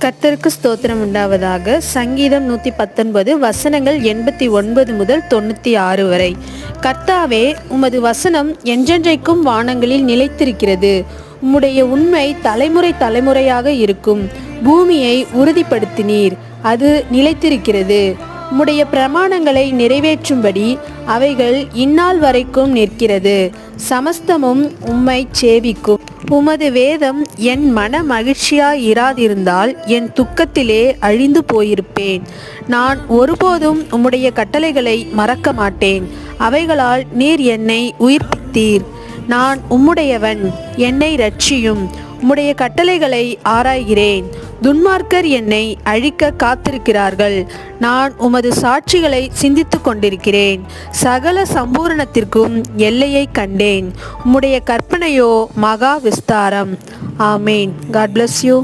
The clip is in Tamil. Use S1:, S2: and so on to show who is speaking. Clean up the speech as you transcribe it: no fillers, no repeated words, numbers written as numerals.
S1: கர்த்தருக்கு ஸ்தோத்திரம் உண்டாவதாக. சங்கீதம் 119 வசனங்கள் 89 முதல் 96 வரை. கர்த்தாவே, உமது வசனம் என்றென்றைக்கும் வானங்களில் நிலைத்திருக்கிறது. உம்முடைய உண்மை தலைமுறை தலைமுறையாக இருக்கும். பூமியை உறுதிப்படுத்தினீர், அது நிலைத்திருக்கிறது. உம்முடைய பிரமாணங்களை நிறைவேற்றும்படி அவைகள் இந்நாள் வரைக்கும் நிற்கிறது. சமஸ்தமும் உம்மை சேவிக்கும். உமது வேதம் என் மன மகிழ்ச்சியாய் இராதிருந்தால் என் துக்கத்திலே அழிந்து போயிருப்பேன். நான் ஒருபோதும் உம்முடைய கட்டளைகளை மறக்க மாட்டேன். அவைகளால் நீர் என்னை உயிர்ப்பித்தீர். நான் உம்முடையவன், என்னை இரட்சியும். உம்முடைய கட்டளைகளை ஆராய்கிறேன். துன்மார்க்கர் என்னை அழிக்க காத்திருக்கிறார்கள். நான் உமது சாட்சிகளை சிந்தித்து கொண்டிருக்கிறேன். சகல சம்பூரணத்திற்கும் எல்லையை கண்டேன். உம்முடைய கற்பனையோ மகா விஸ்தாரம். ஆமேன். God bless you.